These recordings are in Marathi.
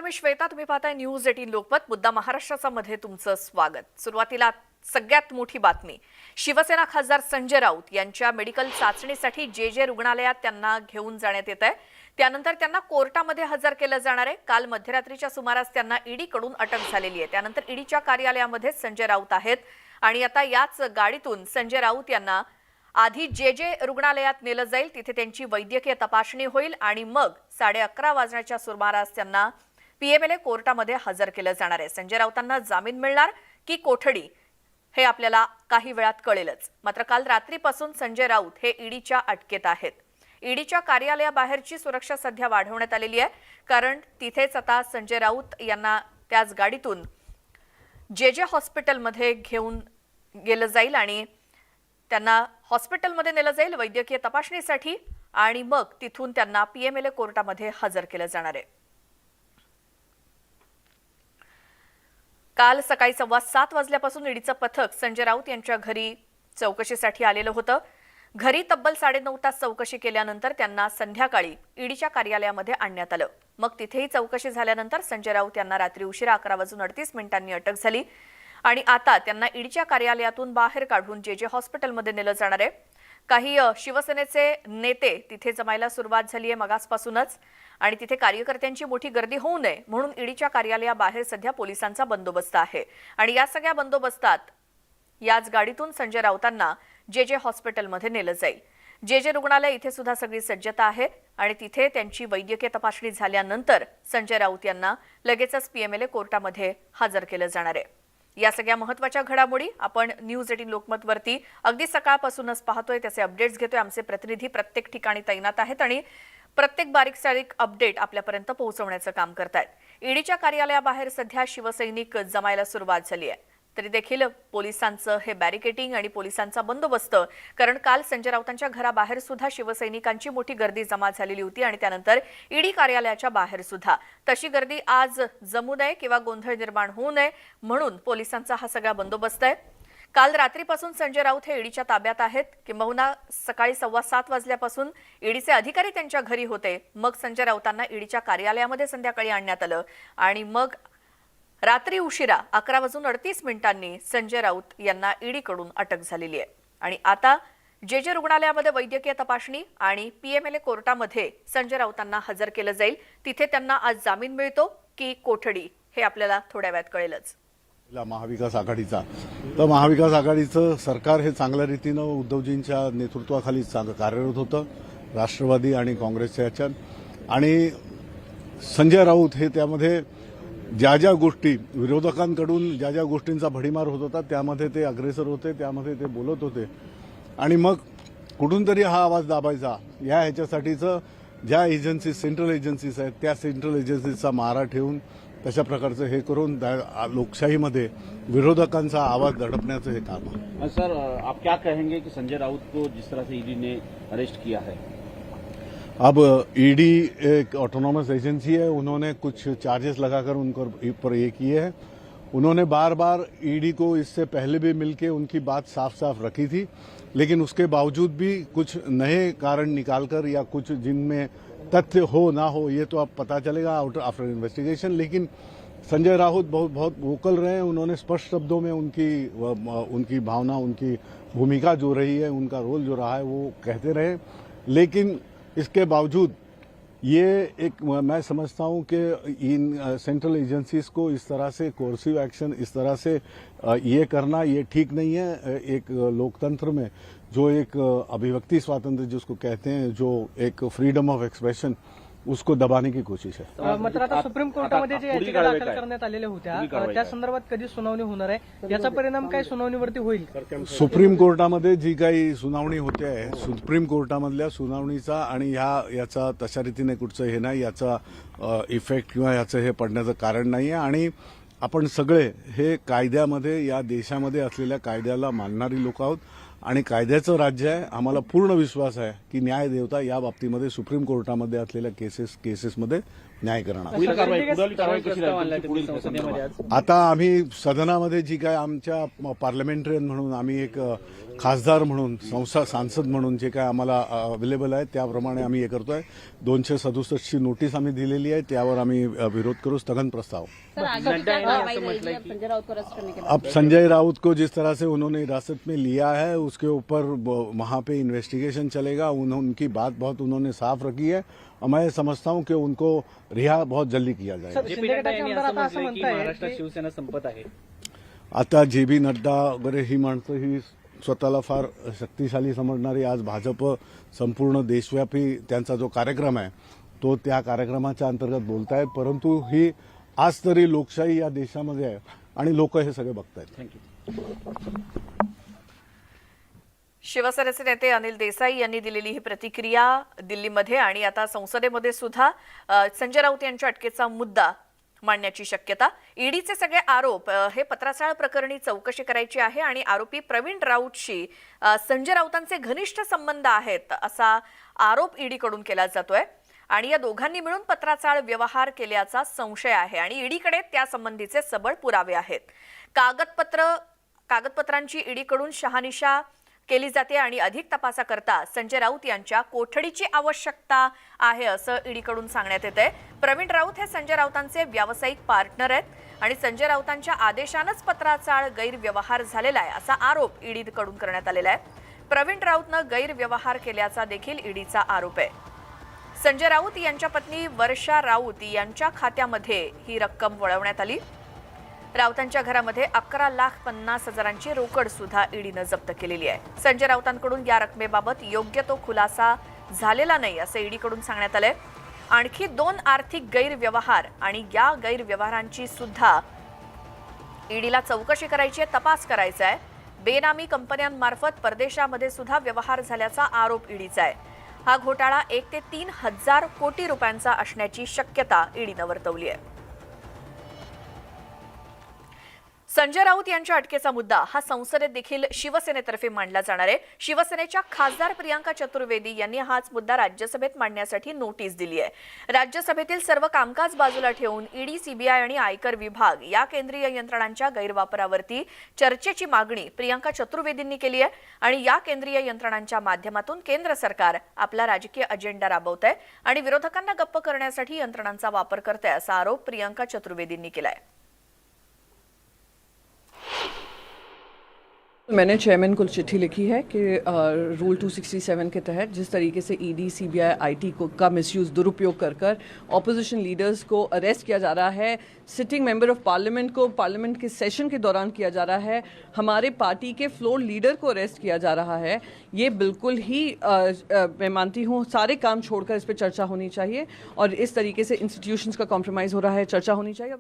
मी श्वेता, तुम्ही पाहताय न्यूज 18 लोकमत. मुद्दा महाराष्ट्राचा मध्ये तुमचं स्वागत. सुरुवातीला सगळ्यात मोठी बातमी. शिवसेना खासदार संजय राऊत यांच्या मेडिकल चाचणीसाठी जे रुग्णालयात त्यांना घेऊन जाण्यात येत आहे. त्यानंतर त्यांना कोर्टामध्ये हजर केलं जाणार आहे. काल मध्यरात्रीच्या सुमारास त्यांना ईडीकडून अटक झालेली आहे. त्यानंतर ईडीच्या कार्यालयामध्ये संजय राऊत आहेत आणि आता याच गाडीतून संजय राऊत यांना आधी जे रुग्णालयात नेलं जाईल. तिथे त्यांची वैद्यकीय तपासणी होईल आणि मग 11:30 वाजण्याच्या सुमारास त्यांना पीएमएलए कोर्टामध्ये हजर केलं जाणार आहे. संजय राऊतांना जामीन मिळणार की कोठडी हे आपल्याला काही वेळात कळेलच. मात्र काल रात्रीपासून संजय राऊत हे ईडीच्या अटकेत आहेत. ईडीच्या कार्यालयाबाहेरची सुरक्षा सध्या वाढवण्यात आलेली आहे, कारण तिथेच आता संजय राऊत यांना त्याच गाडीतून जे हॉस्पिटलमध्ये घेऊन गेलं जाईल आणि त्यांना हॉस्पिटलमध्ये नेलं जाईल वैद्यकीय तपासणीसाठी आणि मग तिथून त्यांना पीएमएलए कोर्टामध्ये हजर केलं जाणार आहे. काल सकाळी 7:15 वाजल्यापासून ईडीचं पथक संजय राऊत यांच्या घरी चौकशीसाठी आलेलं होतं. घरी तब्बल 9.5 तास चौकशी केल्यानंतर त्यांना संध्याकाळी ईडीच्या कार्यालयामध्ये आणण्यात आलं. मग तिथेही चौकशी झाल्यानंतर संजय राऊत यांना रात्री उशिरा 11:38 अटक झाली आणि आता त्यांना ईडीच्या कार्यालयातून बाहेर काढून जे हॉस्पिटलमध्ये नेलं जाणार आहे. काही शिवसेनेचे नेते तिथे जमायला सुरुवात झाली आहे मगासपासूनच आणि तिथे कार्यकर्त्यांची मोठी गर्दी होऊ नये म्हणून ईडीच्या कार्यालयाबाहेर सध्या पोलिसांचा बंदोबस्त आहे आणि या सगळ्या बंदोबस्तात याच गाडीतून संजय राऊतांना जे हॉस्पिटलमध्ये नेलं जाईल. जे रुग्णालय इथे सुद्धा सगळी सज्जता आहे आणि तिथे त्यांची वैद्यकीय तपासणी झाल्यानंतर संजय राऊत यांना लगेचच पीएमएलए कोर्टामध्ये हजर केलं जाणार आहे. या सगळ्या महत्त्वाच्या घडामोडी आपण न्यूज 18 लोकमत वरती अगदी सकाळपासूनच पाहतोय. त्याचे अपडेट्स घेतोय. आमचे प्रतिनिधी प्रत्येक ठिकाणी तैनात आहेत आणि प्रत्येक बारीक अपडेट आपल्यापर्यंत पोहोचवण्याचं काम करतायत. ईडीच्या कार्यालयाबाहेर सध्या शिवसैनिक जमायला सुरुवात झाली आहे. तरी देखील पोलिसांचं हे बॅरिकेडिंग आणि पोलिसांचा बंदोबस्त, कारण काल संजय राऊतांच्या घराबाहेर सुद्धा शिवसैनिकांची मोठी गर्दी जमा झालेली होती आणि त्यानंतर ईडी कार्यालयाच्या बाहेर सुद्धा तशी गर्दी आज जमू नये किंवा गोंधळ निर्माण होऊ नये म्हणून पोलिसांचा हा सगळा बंदोबस्त आहे. काल रात्रीपासून संजय राऊत हे ईडीच्या ताब्यात आहेत. किंबहुना सकाळी 7:15 वाजल्यापासून ईडीचे अधिकारी त्यांच्या घरी होते. मग संजय राऊतांना ईडीच्या कार्यालयामध्ये संध्याकाळी आणण्यात आलं आणि मग रात्री उशिरा 11:38 संजय राऊत यांना ईडीकडून अटक झालेली आहे आणि आता जे रुग्णालयामध्ये वैद्यकीय तपासणी आणि पीएमएलए कोर्टामध्ये संजय राऊतांना हजर केलं जाईल. तिथे त्यांना आज जामीन मिळतो की कोठडी हे आपल्याला थोड्या वेळात कळेलच. महाविकास आघाडीचा तर महाविकास आघाडीचं सरकार हे चांगल्या रीतीनं उद्धवजींच्या नेतृत्वाखाली कार्यरत होतं, राष्ट्रवादी आणि काँग्रेसच्या याच्यात. आणि संजय राऊत हे त्यामध्ये ज्या गोष्टी विरोधकांकडून ज्या गोष्टींचा भडीमार होत होता त्यामध्ये ते अग्रेसर होते, त्यामध्ये ते बोलत होते आणि मग कुठून तरी हा आवाज दाबायचा या ह्याच्यासाठीचं ज्या एजन्सीज सेंट्रल एजन्सीज आहेत त्या सेंट्रल एजन्सीजचा मारा ठेवून तशा प्रकारचं हे करून लोकशाहीमध्ये विरोधकांचा आवाज दडपण्याचं हे काम आहे. सर, आप क्या कहेंगे कि संजय राउत को जिस तरह से ईडी ने अरेस्ट किया है? अब ईडी एक ऑटोनॉमस एजेंसी है. उन्होंने कुछ चार्जेस लगाकर उनको ऊपर ये किए हैं. उन्होंने बार बार ईडी को इससे पहले भी मिलके उनकी बात साफ साफ रखी थी, लेकिन उसके बावजूद भी कुछ नए कारण निकालकर या कुछ जिनमें तथ्य हो ना हो ये तो अब पता चलेगा आफ्टर इन्वेस्टिगेशन. लेकिन संजय राउत बहुत वोकल रहे हैं. उन्होंने स्पष्ट शब्दों में उनकी भावना, उनकी भूमिका जो रही है, उनका रोल जो रहा है वो कहते रहे. लेकिन इसके बावजूद ये एक मैं समझता हूं कि इन सेंट्रल एजेंसीज को इस तरह से कोर्सिव एक्शन, इस तरह से ये करना ये ठीक नहीं है. एक लोकतंत्र में जो एक अभिव्यक्ति स्वातंत्र्य जिसको कहते हैं, जो एक फ्रीडम ऑफ एक्सप्रेशन, उसको दबाने की कोशिश आहे. मात्र आता सुप्रीम कोर्टामध्ये जे याचिका दाखल करण्यात आलेल्या होत्या त्या संदर्भात कधी सुनावणी होणार आहे? याचा परिणाम काय सुनावणीवरती होईल? सुप्रीम कोर्टामध्ये जी काही सुनावणी होते आहे, सुप्रीम कोर्टामधल्या सुनावणीचा आणि याचा तशा रीतीने कुठचं हे नाही, याचा इफेक्ट किंवा याचं हे पडण्याचं कारण नाही आहे. आणि आपण सगळे हे कायद्यामध्ये, या देशामध्ये असलेल्या कायद्याला मानणारी लोक आहोत आणि कायद्याचं राज्य आहे. आम्हाला पूर्ण विश्वास आहे की न्याय देवता या बाबतीमध्ये सुप्रीम कोर्टामध्ये असलेल्या केसेसमध्ये न्याय करणार. पुढील आता आम्ही सदनामध्ये जी काय आमच्या पार्लमेंटरियन म्हणून आम्ही एक खासदार म्हणून सांसद म्हणून जे काय आम्हाला अवेलेबल आहे त्याप्रमाणे आम्ही हे करतोय. 267 ची नोटीस आम्ही दिलेली आहे, त्यावर आम्ही विरोध करू स्थगन प्रस्ताव. अब संजय राउत को जिस तरह से उन्होंने हिरासत में लिया है उसके ऊपर वहां पे इन्वेस्टिगेशन चलेगा. उनकी बात बहुत उन्होंने साफ रखी है. मैं समझता हूं कि उनको रिहा बहुत जल्दी किया जाएगा. महाराष्ट्रात शिवसेना संपत आहे. आता जे बी नड्डा वगैरे ही माणसं ही स्वतःला फार शक्तिशाली समजणारी आज भाजप संपूर्ण देशव्यापी त्यांचा जो कार्यक्रम आहे तो त्या कार्यक्रमाच्या अंतर्गत बोलतायत. परंतु ही आज तरी लोकशाही या देशामध्ये आहे आणि लोक हे सगळे बघतायत. शिवसेनेचे नेते अनिल देसाई यांनी दिलेली ही प्रतिक्रिया दिल्लीमध्ये आणि आता संसदेमध्ये सुद्धा संजय राऊत यांच्या अटकेचा मुद्दा मांडण्याची शक्यता. ईडीचे सगळे आरोप हे पत्राचाळ प्रकरणी चौकशी करायची आहे आणि आरोपी प्रवीण राऊतशी संजय राऊतांचे घनिष्ठ संबंध आहेत असा आरोप ईडीकडून केला जातोय आणि या दोघांनी मिळून पत्राचाळ व्यवहार केल्याचा संशय आहे आणि ईडीकडे त्या संबंधीचे सबळ पुरावे आहेत. कागदपत्रांची ईडीकडून शहानिशा केली जाते आणि अधिक तपासाकरता संजय राऊत यांच्या कोठडीची आवश्यकता आहे असं ईडीकडून सांगण्यात येतंय. प्रवीण राऊत हे संजय राऊतांचे व्यावसायिक पार्टनर आहेत आणि संजय राऊतांच्या आदेशानंच पत्राचाळ गैरव्यवहार झालेला आहे असा आरोप ईडीकडून करण्यात आलेला आहे. प्रवीण राऊतनं गैरव्यवहार केल्याचा देखील ईडीचा आरोप आहे. संजय राऊत यांच्या पत्नी वर्षा राऊत यांच्या खात्यामध्ये ही रक्कम वळवण्यात आली. राऊतांच्या घरामध्ये 11,50,000ची रोकड सुद्धा ईडीनं जप्त केलेली आहे. संजय राऊतांकडून या रकमेबाबत योग्य तो खुलासा झालेला नाही असं ईडीकडून सांगण्यात आलंय. आणखी 2 आर्थिक गैरव्यवहार आणि या गैरव्यवहारांची सुद्धा ईडीला चौकशी करायची आहे, तपास करायचा आहे. बेनामी कंपन्यांमार्फत परदेशामध्ये सुद्धा व्यवहार झाल्याचा आरोप ईडीचा आहे. हा घोटाळा 1 ते 3 हजार कोटी रुपयांचा असण्याची शक्यता ईडीनं वर्तवली आहे. संजय राऊत यांच्या अटकेचा मुद्दा हा संसदेत देखील शिवसेनेतर्फे मांडला जाणार आहे. शिवसेनेच्या खासदार प्रियांका चतुर्वेदी यांनी हाच मुद्दा राज्यसभेत मांडण्यासाठी नोटीस दिली आहे. राज्यसभेतील सर्व कामकाज बाजूला ठेवून ईडी, सीबीआय आणि आयकर विभाग या केंद्रीय यंत्रणांच्या गैरवापरावरती चर्चेची मागणी प्रियांका चतुर्वेदींनी केली आहे आणि या केंद्रीय यंत्रणांच्या माध्यमातून केंद्र सरकार आपला राजकीय अजेंडा राबवत आहे आणि विरोधकांना गप्प करण्यासाठी यंत्रणांचा वापर करत आहे असा आरोप प्रियांका चतुर्वेदींनी केला आहे. मैंने चेयरमैन को चिट्ठी लिखी है कि रूल 267 के तहत जिस तरीके से ईडी, सीबीआई, आईटी का मिसयूज दुरुपयोग कर ऑपोजिशन लीडर्स को अरेस्ट किया जा रहा है, सिटिंग मेंबर ऑफ पार्लियामेंट को पार्लियामेंट के सेशन के दौरान किया जा रहा है, हमारे पार्टी के फ्लोर लीडर को अरेस्ट किया जा रहा है, ये बिल्कुल ही मैं मानती हूँ सारे काम छोड़कर इस पर चर्चा होनी चाहिए और इस तरीके से इंस्टीट्यूशंस का कॉम्प्रोमाइज़ हो रहा है, चर्चा होनी चाहिए.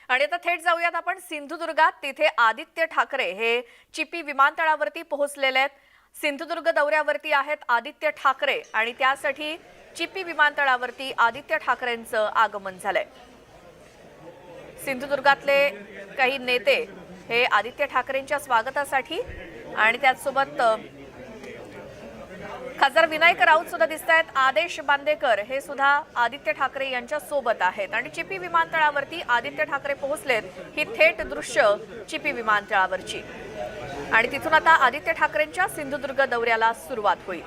आणि आता थेट जाऊयात आपण सिंधुदुर्गात. तिथे आदित्य ठाकरे हे चिपी विमानतळावरती पोहोचलेले आहेत. सिंधुदुर्ग दौऱ्यावरती आहेत आदित्य ठाकरे आणि त्यासाठी चिपी विमानतळावरती आदित्य ठाकरेंचं आगमन झालंय. सिंधुदुर्गातले काही नेते हे आदित्य ठाकरेंच्या स्वागतासाठी आणि त्याचसोबत खासदार विनायक राऊत सुद्धा दिसत आहेत. आदेश बांदेकर हे सुद्धा आदित्य ठाकरे यांच्या सोबत आहेत आणि चिपी विमानतळावरती आदित्य ठाकरे पोहोचलेत. ही थेट दृश्य चिपी विमानतळावरची आणि तिथून आता आदित्य ठाकरेंच्या सिंधुदुर्ग दौऱ्याला सुरुवात होईल.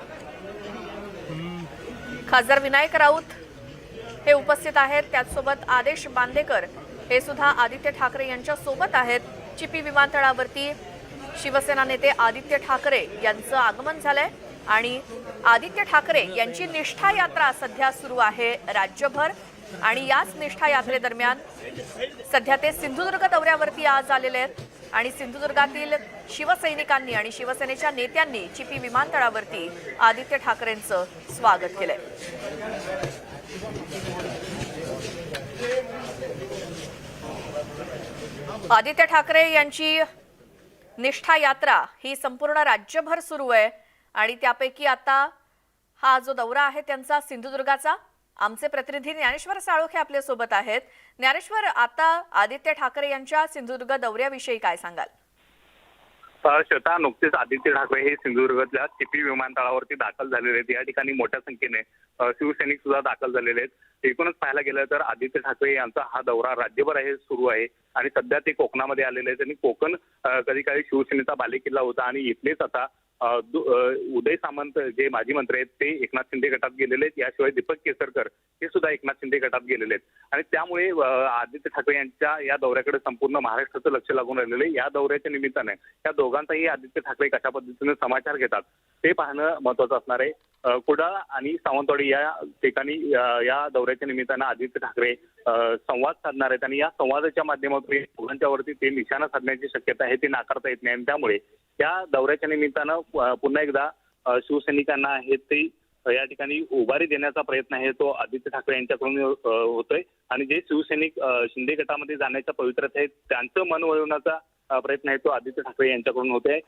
खासदार विनायक राऊत हे उपस्थित आहेत, त्याचसोबत आदेश बांदेकर हे सुद्धा आदित्य ठाकरे यांच्या सोबत आहेत. चिपी विमानतळावरती शिवसेना नेते आदित्य ठाकरे यांचं आगमन झालंय आणि आदित्य ठाकरे यांची निष्ठा यात्रा सध्या सुरू आहे राज्यभर आणि याच निष्ठा यात्रेदरम्यान सध्या ते सिंधुदुर्ग दौऱ्यावरती आज आलेले आहेत आणि सिंधुदुर्गातील शिवसैनिकांनी आणि शिवसेनेच्या नेत्यांनी चिपी विमानतळावरती आदित्य ठाकरेंचं स्वागत केलंय. आदित्य ठाकरे यांची निष्ठा यात्रा ही संपूर्ण राज्यभर सुरू आहे आणि त्यापैकी आता हा जो दौरा आहे त्यांचा सिंधुदुर्गाचा, आमचे प्रतिनिधी ज्ञानेश्वर साळोखे आपल्या सोबत आहेत. ज्ञानेश्वर, आता आदित्य ठाकरे यांच्या सिंधुदुर्ग दौऱ्याविषयी काय सांगाल? श्वेता, नुकतेच आदित्य ठाकरे हे सिंधुदुर्गातल्या चिपी विमानतळावरती दाखल झालेले आहेत. या ठिकाणी मोठ्या संख्येने शिवसैनिक सुद्धा दाखल झालेले आहेत. एकूणच पाहायला गेलं तर आदित्य ठाकरे यांचा हा दौरा राज्यभर आहे सुरू आहे आणि सध्या ते कोकणामध्ये आलेले आहेत आणि कोकण कधी काळी शिवसेनेचा बालेकिल्ला होता आणि इथलेच आता उदय सामंत जे माजी मंत्री आहेत ते एकनाथ शिंदे गटात गेलेले आहेत. याशिवाय दीपक केसरकर हे सुद्धा एकनाथ शिंदे गटात गेलेले आहेत आणि त्यामुळे आदित्य ठाकरे यांच्या या दौऱ्याकडे संपूर्ण महाराष्ट्राचं लक्ष लागून राहिलेलं आहे. या दौऱ्याच्या निमित्ताने या दोघांचाही आदित्य ठाकरे कशा पद्धतीने समाचार घेतात ते पाहणं महत्वाचं असणार आहे. कुडाळ आणि सावंतवाडी या ठिकाणी या दौऱ्याच्या निमित्तानं आदित्य ठाकरे संवाद साधणार आहेत आणि या संवादाच्या माध्यमातून दोघांच्यावरती ते निशाणा साधण्याची शक्यता आहे, ते नाकारता येत नाही. आणि त्यामुळे या दौऱ्याच्या निमित्तानं पुन्हा एकदा शिवसैनिकांना आहे ते या ठिकाणी उभारी देण्याचा प्रयत्न आहे तो आदित्य ठाकरे यांच्याकडून होतोय आणि जे शिवसैनिक शिंदे गटामध्ये जाण्याच्या पवित्रत आहेत त्यांचं मन वळवण्याचा प्रयत्न आहे तो आदित्य ठाकरे यांच्याकडून होतोय.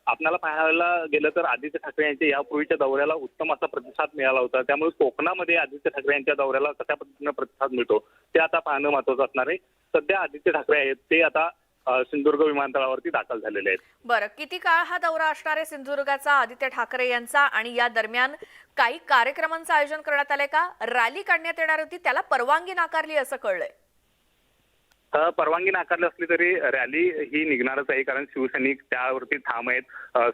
आपल्याला पाहायला गेलं तर आदित्य ठाकरे यांच्या यापूर्वीच्या दौऱ्याला उत्तम असा प्रतिसाद मिळाला होता. त्यामुळे कोकणामध्ये आदित्य ठाकरे यांच्या दौऱ्याला कशा पद्धतीने प्रतिसाद मिळतो ते आता पाहणं महत्वाचं असणार आहे. सध्या आदित्य ठाकरे आहेत ते आता सिंधुदुर्ग विमानतळावरती दाखल झालेले आहेत. बरं, किती काळ हा दौरा असणार आहे सिंधुदुर्गाचा आदित्य ठाकरे यांचा आणि या दरम्यान काही कार्यक्रमांचं आयोजन करण्यात आलंय का? रॅली काढण्यात येणार होती, त्याला परवानगी नाकारली असं कळलंय. परवानगी नाकारली असली तरी रॅली ही निघणारच आहे, कारण शिवसैनिक त्यावरती ठाम आहेत.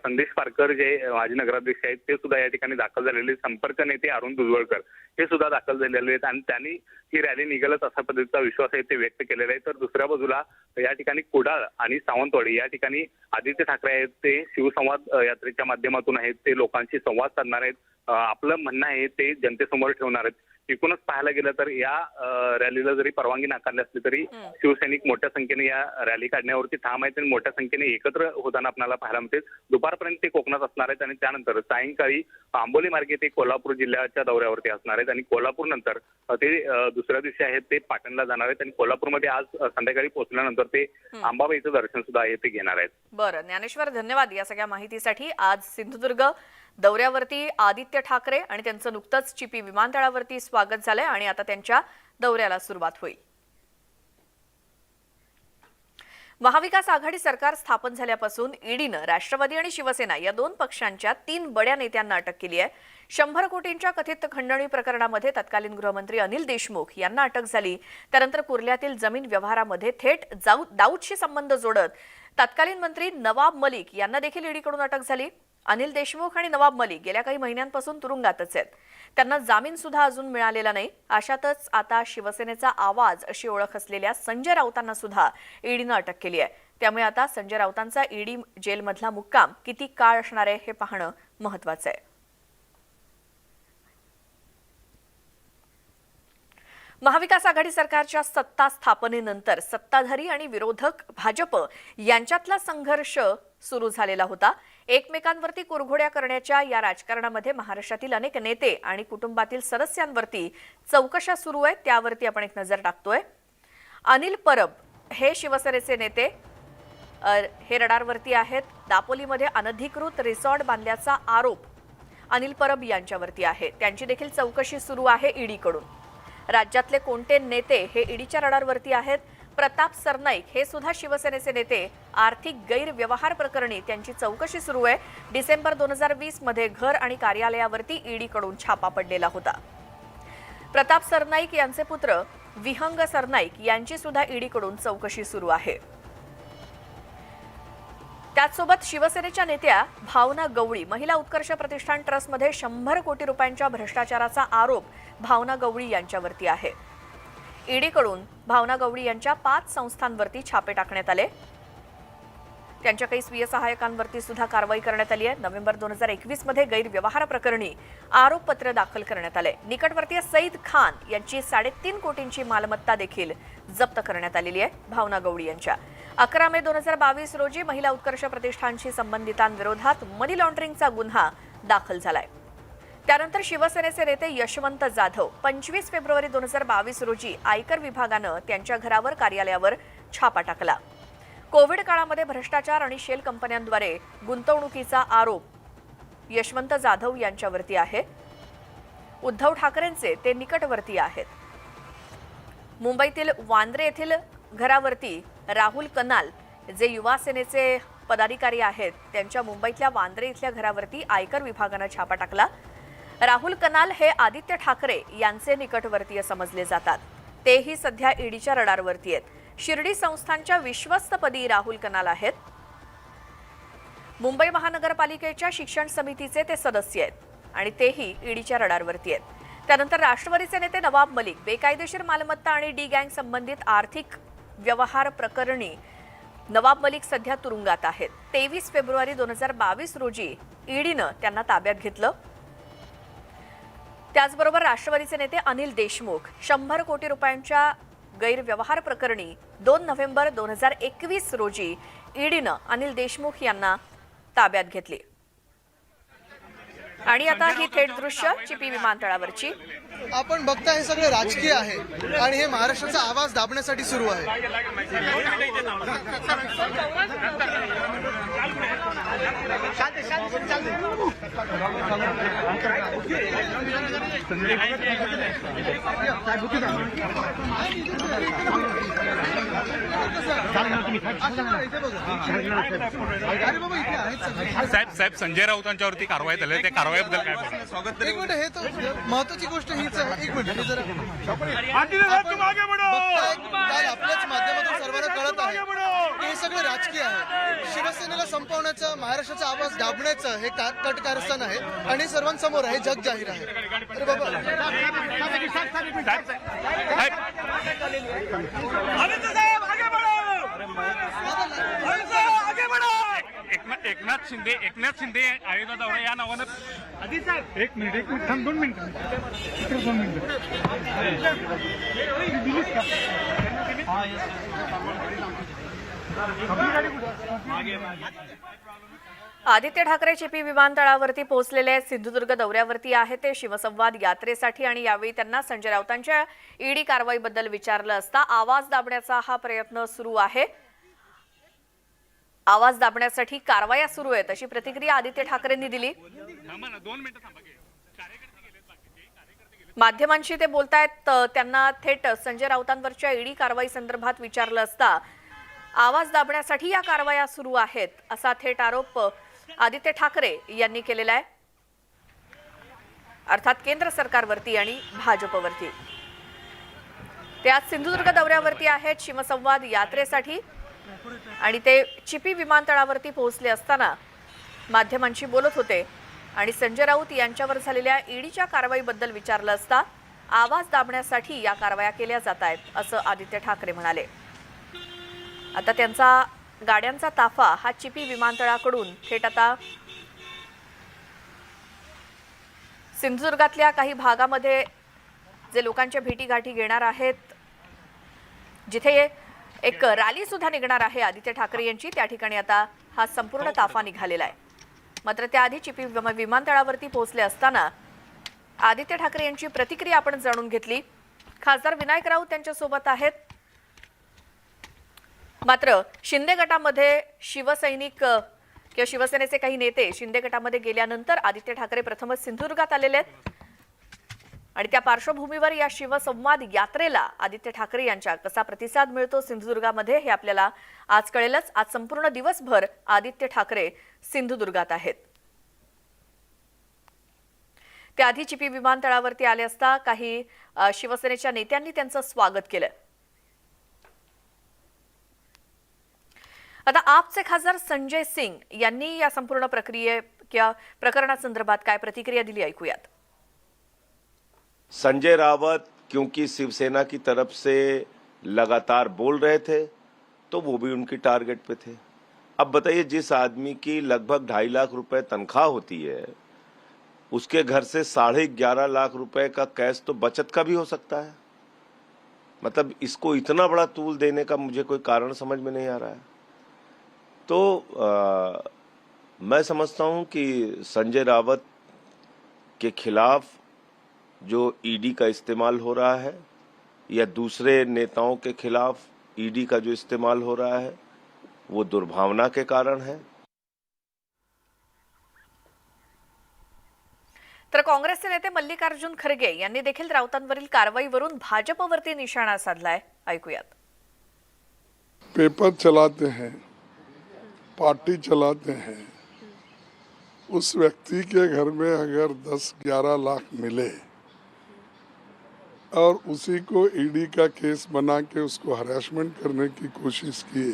संदेश पारकर जे माजी नगराध्यक्ष आहेत ते सुद्धा या ठिकाणी दाखल झालेले, संपर्क नेते अरुण भुजबळकर हे सुद्धा दाखल झालेले आहेत आणि त्यांनी ही रॅली निघेलच असा पद्धतीचा विश्वास आहे ते व्यक्त केलेला आहे. तर दुसऱ्या बाजूला या ठिकाणी कुडाळ आणि सावंतवाडी या ठिकाणी आदित्य ठाकरे आहेत ते शिवसंवाद यात्रेच्या माध्यमातून आहेत ते लोकांशी संवाद साधणार आहेत, आपलं म्हणणं आहे ते जनतेसमोर ठेवणार आहेत. एकूणच पाहायला गेलं तर या रॅलीला जरी परवानगी नाकारली असली तरी शिवसैनिक मोठ्या संख्येने या रॅली काढण्यावरती ठाम आहेत आणि मोठ्या संख्येने एकत्र होताना आपल्याला पाहायला मिळते. दुपारपर्यंत ते कोकणात असणार आहेत आणि त्यानंतर सायंकाळी आंबोली मार्गे ते कोल्हापूर जिल्ह्याच्या दौऱ्यावरती असणार आहेत आणि कोल्हापूर नंतर ते दुसऱ्या दिवशी आहेत ते पाटणला जाणार आहेत आणि कोल्हापूरमध्ये आज संध्याकाळी पोहोचल्यानंतर ते अंबाबाईचं दर्शन सुद्धा आहे ते घेणार आहेत. बरं ज्ञानेश्वर, धन्यवाद या सगळ्या माहितीसाठी. आज सिंधुदुर्ग दौऱ्यावरती आदित्य ठाकरे आणि त्यांचं नुकतंच चिपी विमानतळावरती स्वागत झालंय आणि आता त्यांच्या दौऱ्याला सुरुवात होईल. महाविकास आघाडी सरकार स्थापन झाल्यापासून ईडीनं राष्ट्रवादी आणि शिवसेना या दोन पक्षांच्या 3 बड्या नेत्यांना अटक केली आहे. 100 कोटींच्या कथित खंडणी प्रकरणामध्ये तत्कालीन गृहमंत्री अनिल देशमुख यांना अटक झाली. त्यानंतर कुर्ल्यातील जमीन व्यवहारामध्ये थेट दाऊदशी संबंध जोडत तत्कालीन मंत्री नवाब मलिक यांना देखील ईडीकडून अटक झाली. अनिल देशमुख आणि नवाब मलिक गेल्या काही महिन्यांपासून तुरुंगातच आहेत. त्यांना जामीन सुद्धा अजून मिळालेला नाही. अशातच आता शिवसेनेचा आवाज अशी ओळख असलेल्या संजय राऊतांना सुद्धा ईडीनं अटक केली आहे. त्यामुळे आता संजय राऊतांचा ईडी जेलमधला मुक्काम किती काळ असणार आहे हे पाहणं महत्वाचं आहे. महाविकास आघाडी सरकारच्या सत्ता स्थापनेनंतर सत्ताधारी आणि विरोधक भाजप यांच्यातला संघर्ष सुरू झालेला होता. एकमेकांवरती कुरघोड्या करण्याच्या या राजकारणामध्ये महाराष्ट्रातील अनेक नेते आणि कुटुंबातील सदस्यांवरती चौकशा सुरू आहेत. त्यावरती आपण एक नजर टाकतोय. अनिल परब हे शिवसेनेचे नेते हे रडारवरती आहेत. दापोलीमध्ये अनधिकृत रिसॉर्ट बांधल्याचा आरोप अनिल परब यांच्यावरती आहे. त्यांची देखील चौकशी सुरू आहे ईडीकडून. राज्यातले कोणते नेते हे ईडीच्या रडारवरती आहेत? प्रताप सरनाईक हे सुद्धा शिवसेनेचे नेते. आर्थिक गैरव्यवहार प्रकरणी त्यांची चौकशी सुरू आहे. डिसेंबर 2020 मध्ये घर आणि कार्यालयावरती ईडीकडून छापा पडलेला होता. प्रताप सरनाईक यांचे पुत्र विहंग सरनाईक यांची सुद्धा ईडीकडून चौकशी सुरू आहे. त्याचसोबत शिवसेनेच्या नेत्या भावना गवळी महिला उत्कर्ष प्रतिष्ठान ट्रस्टमध्ये 100 कोटी रुपयांच्या भ्रष्टाचाराचा आरोप भावना गवळी यांच्यावरती आहे. ईडीकडून भावना गवळी यांच्या 5 संस्थांवरती छापे टाकण्यात आले. त्यांच्या काही स्वीय सहाय्यकांवरती सुद्धा कारवाई करण्यात आली आहे. नोव्हेंबर 2021 मध्ये गैरव्यवहार प्रकरणी आरोपपत्र दाखल करण्यात आले. निकटवर्तीय सईद खान यांची 3.5 कोटींची मालमत्ता देखील जप्त करण्यात आलेली आहे. भावना गवळी यांच्या 11 मे 2022 रोजी महिला उत्कर्ष प्रतिष्ठानशी संबंधितांविरोधात मनी लॉन्ड्रिंगचा गुन्हा दाखल झालाय. त्यानंतर शिवसेनेचे नेते यशवंत जाधव 25 फेब्रुवारी 2022 रोजी आयकर विभागानं त्यांच्या घरावर कार्यालयावर छापा टाकला. कोविड काळामध्ये भ्रष्टाचार आणि शेल कंपन्यांद्वारे गुंतवणुकीचा आरोप यशवंत जाधव यांच्यावरती आहे. उद्धव ठाकरेंचे ते निकटवर्तीय आहेत. मुंबईतील वांद्रे येथील घरावरती राहुल कनाल जे युवा सेनेचे पदाधिकारी आहेत त्यांच्या मुंबईतल्या वांद्रे इथल्या घरावरती आयकर विभागानं छापा टाकला. राहुल कनाल हे आदित्य ठाकरे यांचे निकटवर्तीय समजले जातात. तेही सध्या ईडीच्या रडारवरती आहेत. शिर्डी संस्थांच्या विश्वस्तपदी राहुल कनाल आहेत. मुंबई महानगरपालिकेच्या शिक्षण समितीचे ते सदस्य आहेत आणि तेही ईडीच्या रडारवरती आहेत. त्यानंतर राष्ट्रवादीचे नेते नवाब मलिक बेकायदेशीर मालमत्ता आणि डी गँग संबंधित आर्थिक व्यवहार प्रकरणी नवाब मलिक सध्या तुरुंगात आहेत. 23 फेब्रुवारी 2022 रोजी ईडीनं त्यांना ताब्यात घेतलं. त्याचबरोबर राष्ट्रवादीचे नेते अनिल देशमुख 100 कोटी रुपयांच्या गैरव्यवहार प्रकरणी 2 नोव्हेंबर 2021 रोजी ईडीनं अनिल देशमुख यांना ताब्यात घेतली. आणि आता ही थेट दृश्य चिपी विमानतळावरची. आपण बघता हे सगळं राजकीय आहे आणि हे महाराष्ट्राचा आवाज दाबण्यासाठी सुरू आहे. साहेब संजय राऊतांच्यावरती कारवाई झाली, त्या कारवाईबद्दल काय बोलणार? एक मिनिट, हे तर महत्वाची गोष्ट हीच आहे. एक मिनिट, हे जरा काल आपल्याच माध्यमातून सर्वांना कळत आहे की हे सगळं राजकीय आहे. शिवसेनेला संपवण्याचं, महाराष्ट्राचा आवाज दाबण्याचं हे कट कारस्थान आहे आणि सर्वांसमोर आहे, जग जाहीर आहे. अरे बाबा, एकनाथ शिंदे आयोगा दौरा या नावानं आधी साहेब एक मिनिट थांब 2 मिनिटं आदित्य ठाकरे चिपी विमानतळावरती पोहोचलेले आहेत. सिंधुदुर्ग दौऱ्यावरती आहे ते शिवसंवाद यात्रेसाठी आणि यावेळी त्यांना संजय राऊतांच्या ईडी कारवाईबद्दल विचारलं असता आवाज दाबण्याचा हा प्रयत्न सुरू आहे. आवाज दाबण्यासाठी कारवाया सुरू आहेत अशी प्रतिक्रिया आदित्य ठाकरेंनी दिली. माध्यमांशी ते बोलतायत. त्यांना थेट संजय राऊतांवरच्या ईडी कारवाई संदर्भात विचारलं असता आवाज दाबण्यासाठी या कारवाया सुरू आहेत असा थेट आरोप आदित्य ठाकरे यांनी केलेला आहे, अर्थात केंद्र सरकारवरती आणि भाजपवरती. ते आज सिंधुदुर्ग दौऱ्यावरती आहेत शिवसंवाद यात्रेसाठी आणि ते चिपी विमानतळावरती पोहोचले असताना माध्यमांशी बोलत होते आणि संजय राऊत यांच्यावर झालेल्या ईडीच्या कारवाईबद्दल विचारलं असता आवाज दाबण्यासाठी या कारवाया केल्या जात आहेत असं आदित्य ठाकरे म्हणाले. आता त्यांचा गाड्यांचा ताफा हा चिपी विमानतळाकडून थेट आता सिंधुदुर्गातल्या काही भागामध्ये जे लोकांच्या भेटीगाठी घेणार आहेत, जिथे एक रॅली सुद्धा निघणार आहे आदित्य ठाकरे यांची, त्या ठिकाणी आता हा संपूर्ण ताफा निघालेला आहे. मात्र त्याआधी चिपी विमानतळावरती पोहोचले असताना आदित्य ठाकरे यांची प्रतिक्रिया आपण जाणून घेतली. खासदार विनायक राऊत त्यांच्यासोबत आहेत. मात्र शिंदे गटामध्ये शिवसैनिक किंवा शिवसेनेचे काही नेते शिंदे गटामध्ये गेल्यानंतर आदित्य ठाकरे प्रथमच सिंधुदुर्गात आलेले आहेत आणि त्या पार्श्वभूमीवर या शिवसंवाद यात्रेला आदित्य ठाकरे यांच्या कसा प्रतिसाद मिळतो सिंधुदुर्गामध्ये हे आपल्याला आज कळेलच. आज संपूर्ण दिवसभर आदित्य ठाकरे सिंधुदुर्गात आहेत. त्याआधी चिपी विमानतळावरती आले असता काही शिवसेनेच्या नेत्यांनी त्यांचं स्वागत केलं. आता आपचे खासदार संजय सिंग यांनी या संपूर्ण प्रकरणासंदर्भात काय प्रतिक्रिया दिली ऐकूयात. संजय रावत क्योंकि शिवसेना की तरफ से लगातार बोल रहे थे तो वो भी उनकी टारगेट पे थे. अब बताइए, जिस आदमी की लगभग 2.5 लाख रुपए तनख्वाह होती है उसके घर से 11.5 लाख रुपए का कैश तो बचत का भी हो सकता है. मतलब इसको इतना बड़ा तूल देने का मुझे कोई कारण समझ में नहीं आ रहा है. तो मैं समझता हूं कि संजय रावत के खिलाफ जो ईडी का इस्तेमाल हो रहा है या दूसरे नेताओं के खिलाफ ईडी का जो इस्तेमाल हो रहा है वो दुर्भावना के कारण है. तर काँग्रेसचे नेते मल्लिकार्जुन खरगे यांनी देखील राऊतांवरील कारवाईवरून भाजपवरती निशाणा साधलाय. ऐकूयात. पेपर चलाते हैं, पार्टी चलाते हैं, उस व्यक्ति के घर में अगर 10-11 लाख मिले और उसी को ईडी का केस बना के उसको हरासमेंट करने की कोशिश की,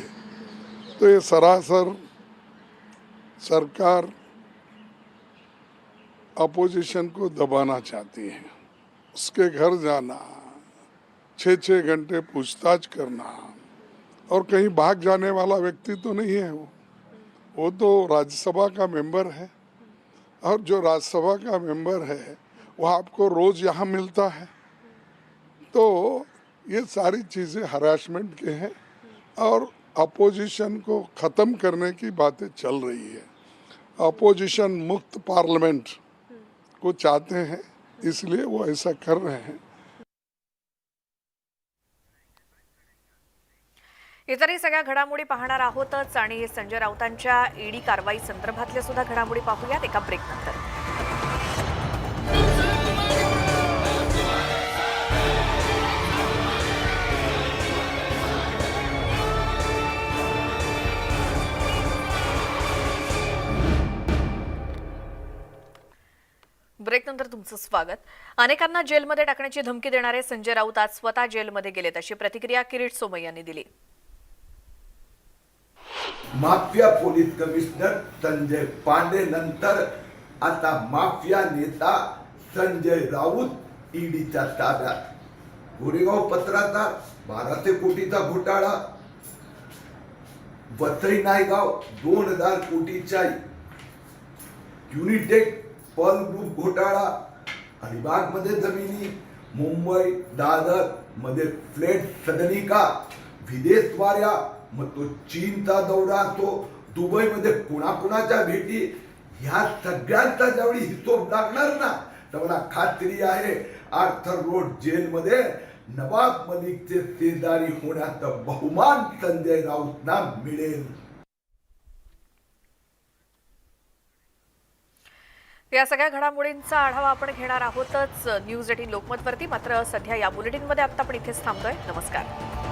तो ये सरासर सरकार अपोजिशन को दबाना चाहती है। उसके घर जाना, 6-6 घंटे पूछताछ करना, और कहीं भाग जाने वाला व्यक्ति तो नहीं है वो तो राज्यसभा का मेंबर है, और जो राज्यसभा का मेंबर है वो आपको रोज यहाँ मिलता है। तो ये सारी चीज़ें हरासमेंट के हैं और अपोजिशन को ख़त्म करने की बातें चल रही है। अपोजिशन मुक्त पार्लियामेंट को चाहते हैं, इसलिए वो ऐसा कर रहे हैं। इतरही सगळ्या घडामोडी पाहणार आहोतच आणि संजय राऊतांच्या ईडी कारवाई संदर्भातल्या सुद्धा घडामोडी पाहूयात एका ब्रेक नंतर। ब्रेक नंतर तुमचं स्वागत। अनेकांना जेलमध्ये टाकण्याची धमकी देणारे संजय राऊत आज स्वतः जेलमध्ये गेलेत अशी प्रतिक्रिया किरीट सोमय्या यांनी दिली। Mafia police commissioner Sanjay Pandey नंतर आता माफिया नेता संजय राऊत ईडीच्या ताब्यात। गोरेगाव पत्राचा 1200 कोटीचा घोटाळा, वसई नायगाव 2000 कोटीच्या युनिटेक पर्ल ग्रुप घोटाळा, अलिबाग मध्ये जमिनी, मुंबई दादर मध्ये फ्लॅट सदनिका, विदेश वाऱ्या, मग तो चीनचा दौरा असतो, दुबई मध्ये कुणाकुणाच्या भेटी, ह्या सगळ्यांचा ज्यावेळी हिशोब लागणार ना, तर मला खात्री आहे आर्थर रोड जेलमध्ये नवाब मलिकचे शेजारी होण्याचा बहुमान संजय राऊतना मिळेल। या सगळ्या घडामोडींचा आढावा आपण घेणार आहोतच न्यूज 18 लोकमतवरती। मात्र सध्या या बुलेटिनमध्ये आता आपण इथेच थांबतोय। नमस्कार।